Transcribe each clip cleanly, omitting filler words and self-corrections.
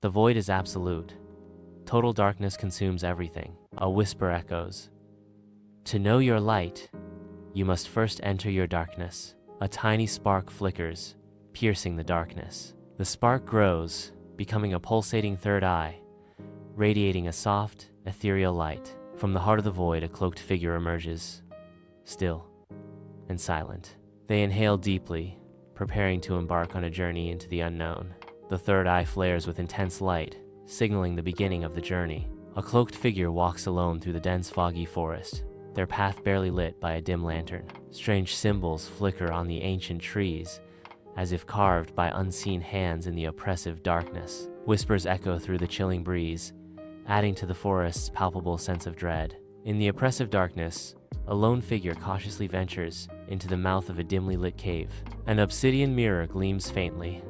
The void is absolute. Total darkness consumes everything. A whisper echoes. To know your light, you must first enter your darkness. A tiny spark flickers, piercing the darkness. The spark grows, becoming a pulsating third eye, radiating a soft, ethereal light. From the heart of the void, a cloaked figure emerges, still and silent. They inhale deeply, preparing to embark on a journey into the unknown. The third eye flares with intense light, signaling the beginning of the journey. A cloaked figure walks alone through the dense, foggy forest, their path barely lit by a dim lantern. Strange symbols flicker on the ancient trees, as if carved by unseen hands in the oppressive darkness. Whispers echo through the chilling breeze, adding to the forest's palpable sense of dread. In the oppressive darkness, a lone figure cautiously ventures into the mouth of a dimly lit cave. An obsidian mirror gleams faintly,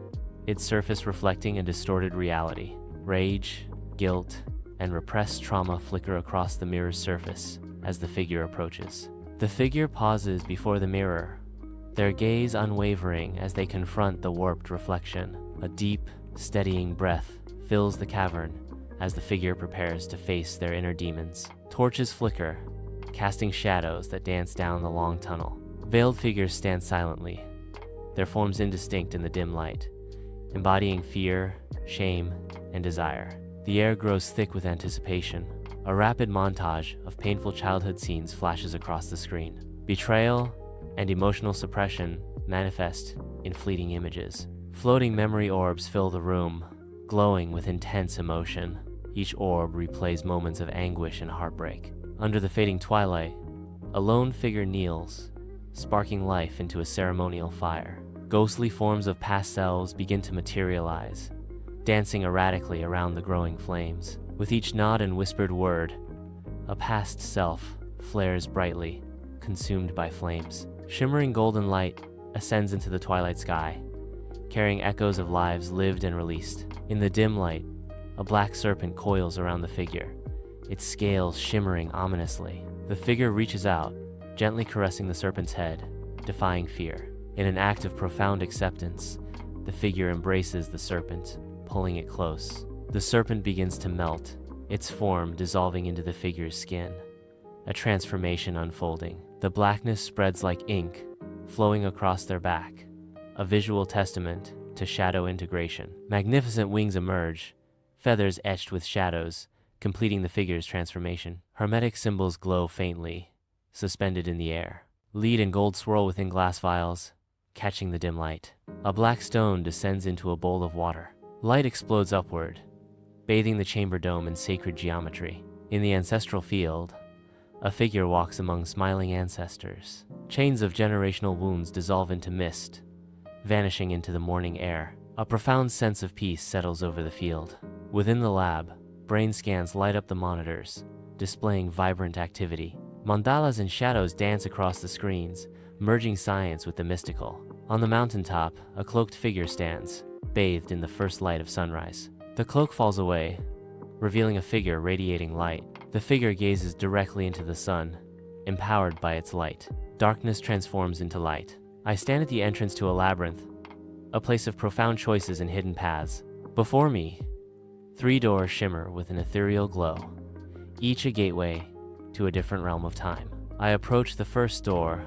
its surface reflecting a distorted reality. Rage, guilt, and repressed trauma flicker across the mirror's surface as the figure approaches. The figure pauses before the mirror, their gaze unwavering as they confront the warped reflection. A deep, steadying breath fills the cavern as the figure prepares to face their inner demons. Torches flicker, casting shadows that dance down the long tunnel. Veiled figures stand silently, their forms indistinct in the dim light, embodying fear, shame, and desire. The air grows thick with anticipation. A rapid montage of painful childhood scenes flashes across the screen. Betrayal and emotional suppression manifest in fleeting images. Floating memory orbs fill the room, glowing with intense emotion. Each orb replays moments of anguish and heartbreak. Under the fading twilight, a lone figure kneels, sparking life into a ceremonial fire. Ghostly forms of past selves begin to materialize, dancing erratically around the growing flames. With each nod and whispered word, a past self flares brightly, consumed by flames. Shimmering golden light ascends into the twilight sky, carrying echoes of lives lived and released. In the dim light, a black serpent coils around the figure, its scales shimmering ominously. The figure reaches out, gently caressing the serpent's head, defying fear. In an act of profound acceptance, the figure embraces the serpent, pulling it close. The serpent begins to melt, its form dissolving into the figure's skin, a transformation unfolding. The blackness spreads like ink, flowing across their back, a visual testament to shadow integration. Magnificent wings emerge, feathers etched with shadows, completing the figure's transformation. Hermetic symbols glow faintly, suspended in the air. Lead and gold swirl within glass vials, catching the dim light. A black stone descends into a bowl of water. Light explodes upward, bathing the chamber dome in sacred geometry. In the ancestral field, a figure walks among smiling ancestors. Chains of generational wounds dissolve into mist, vanishing into the morning air. A profound sense of peace settles over the field. Within the lab, brain scans light up the monitors, displaying vibrant activity. Mandalas and shadows dance across the screens, merging science with the mystical. On the mountaintop, a cloaked figure stands, bathed in the first light of sunrise. The cloak falls away, revealing a figure radiating light. The figure gazes directly into the sun, empowered by its light. Darkness transforms into light. I stand at the entrance to a labyrinth, a place of profound choices and hidden paths. Before me, 3 doors shimmer with an ethereal glow, each a gateway to a different realm of time. I approach the first door,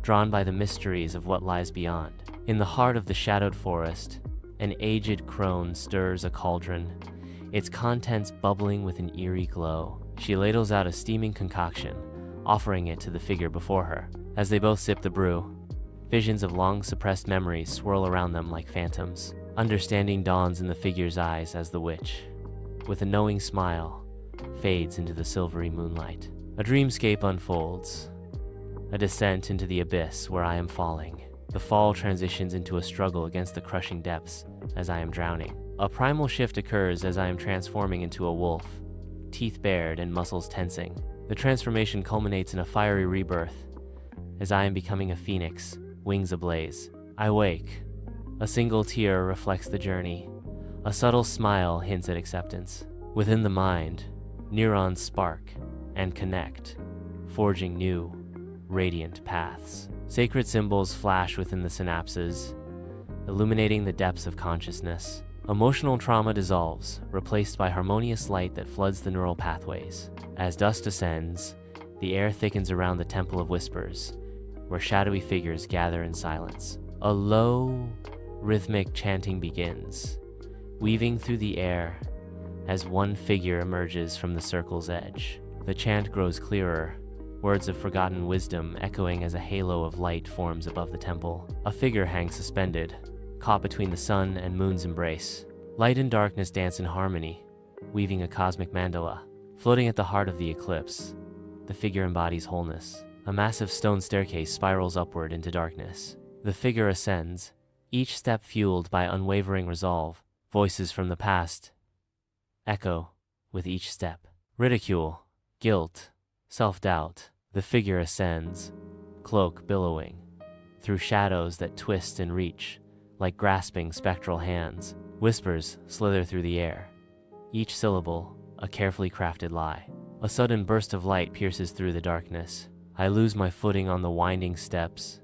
drawn by the mysteries of what lies beyond. In the heart of the shadowed forest, an aged crone stirs a cauldron, its contents bubbling with an eerie glow. She ladles out a steaming concoction, offering it to the figure before her. As they both sip the brew, visions of long-suppressed memories swirl around them like phantoms. Understanding dawns in the figure's eyes as the witch, with a knowing smile, fades into the silvery moonlight. A dreamscape unfolds, a descent into the abyss where I am falling. The fall transitions into a struggle against the crushing depths as I am drowning. A primal shift occurs as I am transforming into a wolf, teeth bared and muscles tensing. The transformation culminates in a fiery rebirth as I am becoming a phoenix, wings ablaze. I wake. A single tear reflects the journey. A subtle smile hints at acceptance. Within the mind, neurons spark and connect, forging new, radiant paths. Sacred symbols flash within the synapses, illuminating the depths of consciousness. Emotional trauma dissolves, replaced by harmonious light that floods the neural pathways. As dusk ascends, the air thickens around the Temple of Whispers, where shadowy figures gather in silence. A low, rhythmic chanting begins, weaving through the air as one figure emerges from the circle's edge. The chant grows clearer, words of forgotten wisdom echoing as a halo of light forms above the temple. A figure hangs suspended, caught between the sun and moon's embrace. Light and darkness dance in harmony, weaving a cosmic mandala. Floating at the heart of the eclipse, the figure embodies wholeness. A massive stone staircase spirals upward into darkness. The figure ascends, each step fueled by unwavering resolve. Voices from the past echo with each step. Ridicule, guilt, self-doubt. The figure ascends, cloak billowing, through shadows that twist and reach, like grasping spectral hands. Whispers slither through the air, each syllable a carefully crafted lie. A sudden burst of light pierces through the darkness. I lose my footing on the winding steps,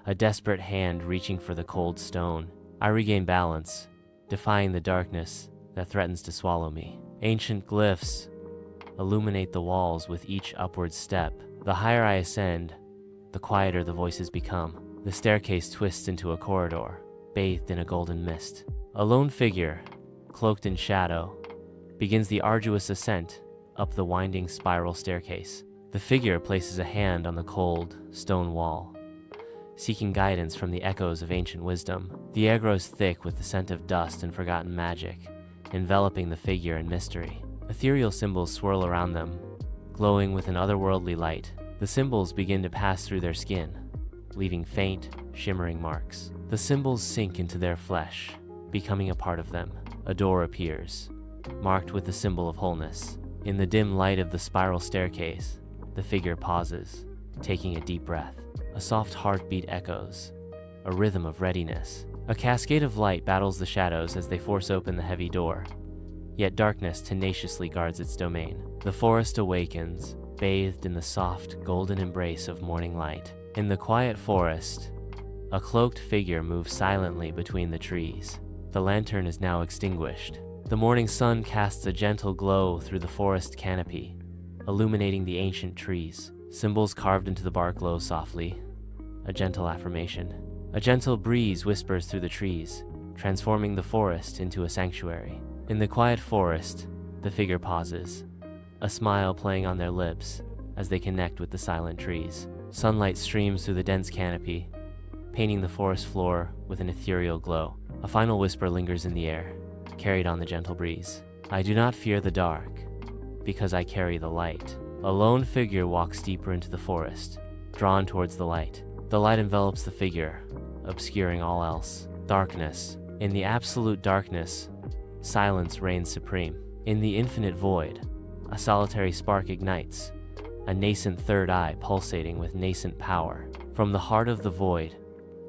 a desperate hand reaching for the cold stone. I regain balance, defying the darkness that threatens to swallow me. Ancient glyphs illuminate the walls with each upward step. The higher I ascend, the quieter the voices become. The staircase twists into a corridor, bathed in a golden mist. A lone figure, cloaked in shadow, begins the arduous ascent up the winding spiral staircase. The figure places a hand on the cold, stone wall, seeking guidance from the echoes of ancient wisdom. The air grows thick with the scent of dust and forgotten magic, enveloping the figure in mystery. Ethereal symbols swirl around them, glowing with an otherworldly light. The symbols begin to pass through their skin, leaving faint, shimmering marks. The symbols sink into their flesh, becoming a part of them. A door appears, marked with the symbol of wholeness. In the dim light of the spiral staircase, the figure pauses, taking a deep breath. A soft heartbeat echoes, a rhythm of readiness. A cascade of light battles the shadows as they force open the heavy door, yet darkness tenaciously guards its domain. The forest awakens, bathed in the soft, golden embrace of morning light. In the quiet forest, a cloaked figure moves silently between the trees. The lantern is now extinguished. The morning sun casts a gentle glow through the forest canopy, illuminating the ancient trees. Symbols carved into the bark glow softly, a gentle affirmation. A gentle breeze whispers through the trees, transforming the forest into a sanctuary. In the quiet forest, the figure pauses, a smile playing on their lips as they connect with the silent trees. Sunlight streams through the dense canopy, painting the forest floor with an ethereal glow. A final whisper lingers in the air, carried on the gentle breeze. I do not fear the dark, because I carry the light. A lone figure walks deeper into the forest, drawn towards the light. The light envelops the figure, obscuring all else. Darkness. In the absolute darkness, silence reigns supreme. In the infinite void, a solitary spark ignites, a nascent third eye pulsating with nascent power. From the heart of the void,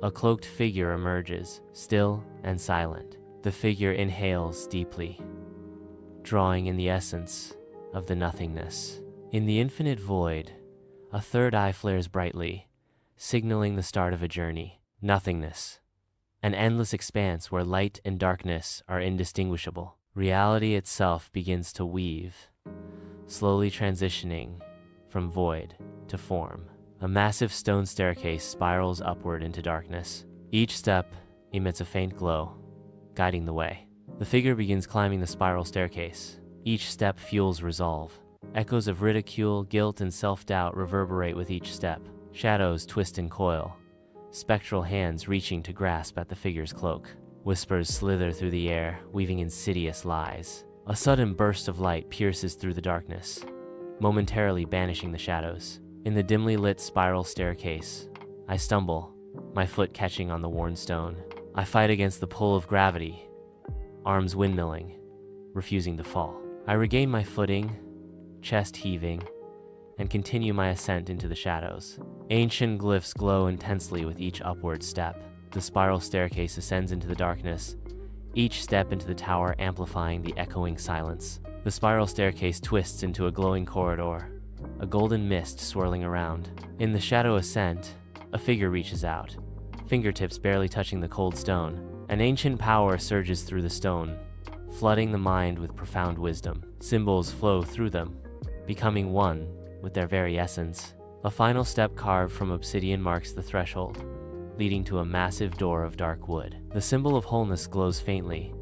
a cloaked figure emerges, still and silent. The figure inhales deeply, drawing in the essence of the nothingness. In the infinite void, a third eye flares brightly, signaling the start of a journey. Nothingness. An endless expanse where light and darkness are indistinguishable. Reality itself begins to weave, slowly transitioning from void to form. A massive stone staircase spirals upward into darkness. Each step emits a faint glow, guiding the way. The figure begins climbing the spiral staircase. Each step fuels resolve. Echoes of ridicule, guilt, and self-doubt reverberate with each step. Shadows twist and coil, spectral hands reaching to grasp at the figure's cloak. Whispers slither through the air, weaving insidious lies. A sudden burst of light pierces through the darkness, momentarily banishing the shadows. In the dimly lit spiral staircase, I stumble, my foot catching on the worn stone. I fight against the pull of gravity, arms windmilling, refusing to fall. I regain my footing, chest heaving, and continue my ascent into the shadows. Ancient glyphs glow intensely with each upward step. The spiral staircase ascends into the darkness, each step into the tower amplifying the echoing silence. The spiral staircase twists into a glowing corridor, a golden mist swirling around. In the shadow ascent, a figure reaches out, fingertips barely touching the cold stone. An ancient power surges through the stone, flooding the mind with profound wisdom. Symbols flow through them, becoming one with their very essence. A final step carved from obsidian marks the threshold, leading to a massive door of dark wood. The symbol of wholeness glows faintly,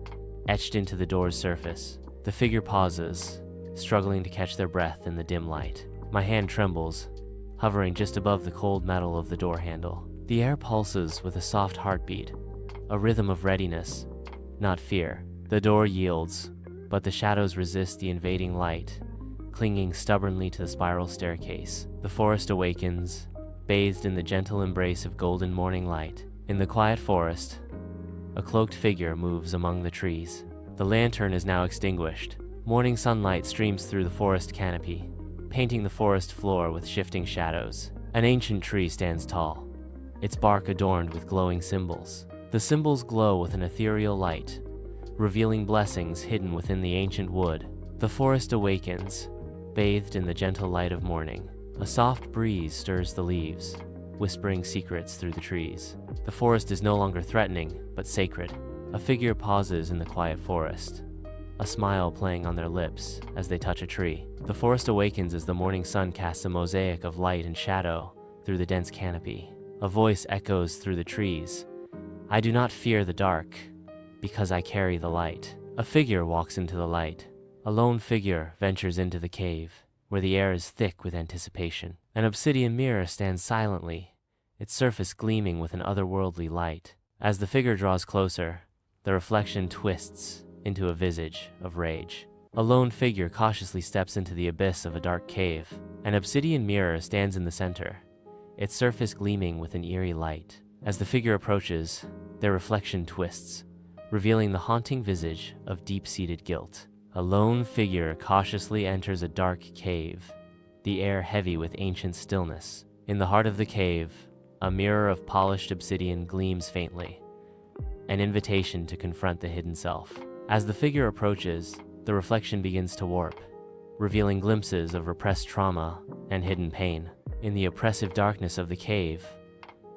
etched into the door's surface. The figure pauses, struggling to catch their breath in the dim light. My hand trembles, hovering just above the cold metal of the door handle. The air pulses with a soft heartbeat, a rhythm of readiness, not fear. The door yields, but the shadows resist the invading light, clinging stubbornly to the spiral staircase. The forest awakens, bathed in the gentle embrace of golden morning light. In the quiet forest, a cloaked figure moves among the trees. The lantern is now extinguished. Morning sunlight streams through the forest canopy, painting the forest floor with shifting shadows. An ancient tree stands tall, its bark adorned with glowing symbols. The symbols glow with an ethereal light, revealing blessings hidden within the ancient wood. The forest awakens, bathed in the gentle light of morning. A soft breeze stirs the leaves, whispering secrets through the trees. The forest is no longer threatening, but sacred. A figure pauses in the quiet forest, a smile playing on their lips as they touch a tree. The forest awakens as the morning sun casts a mosaic of light and shadow through the dense canopy. A voice echoes through the trees. I do not fear the dark, because I carry the light. A figure walks into the light. A lone figure ventures into the cave, where the air is thick with anticipation. An obsidian mirror stands silently, its surface gleaming with an otherworldly light. As the figure draws closer, the reflection twists into a visage of rage. A lone figure cautiously steps into the abyss of a dark cave. An obsidian mirror stands in the center, its surface gleaming with an eerie light. As the figure approaches, their reflection twists, revealing the haunting visage of deep-seated guilt. A lone figure cautiously enters a dark cave, the air heavy with ancient stillness. In the heart of the cave, a mirror of polished obsidian gleams faintly, an invitation to confront the hidden self. As the figure approaches, the reflection begins to warp, revealing glimpses of repressed trauma and hidden pain. In the oppressive darkness of the cave,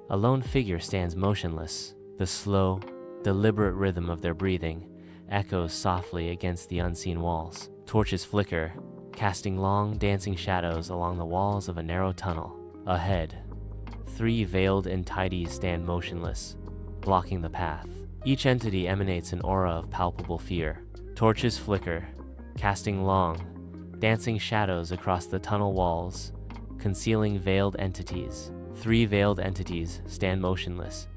a lone figure stands motionless. The slow, deliberate rhythm of their breathing echoes softly against the unseen walls. Torches flicker, casting long, dancing shadows along the walls of a narrow tunnel. Ahead, 3 veiled entities stand motionless, blocking the path. Each entity emanates an aura of palpable fear. Torches flicker, casting long, dancing shadows across the tunnel walls, concealing veiled entities. 3 veiled entities stand motionless,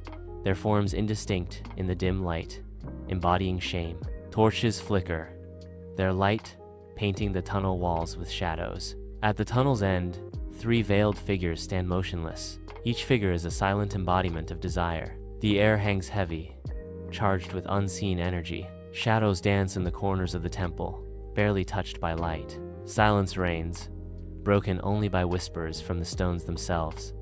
their forms indistinct in the dim light, embodying shame. Torches flicker, their light painting the tunnel walls with shadows. At the tunnel's end, 3 veiled figures stand motionless. Each figure is a silent embodiment of desire. The air hangs heavy, charged with unseen energy. Shadows dance in the corners of the temple, barely touched by light. Silence reigns, broken only by whispers from the stones themselves.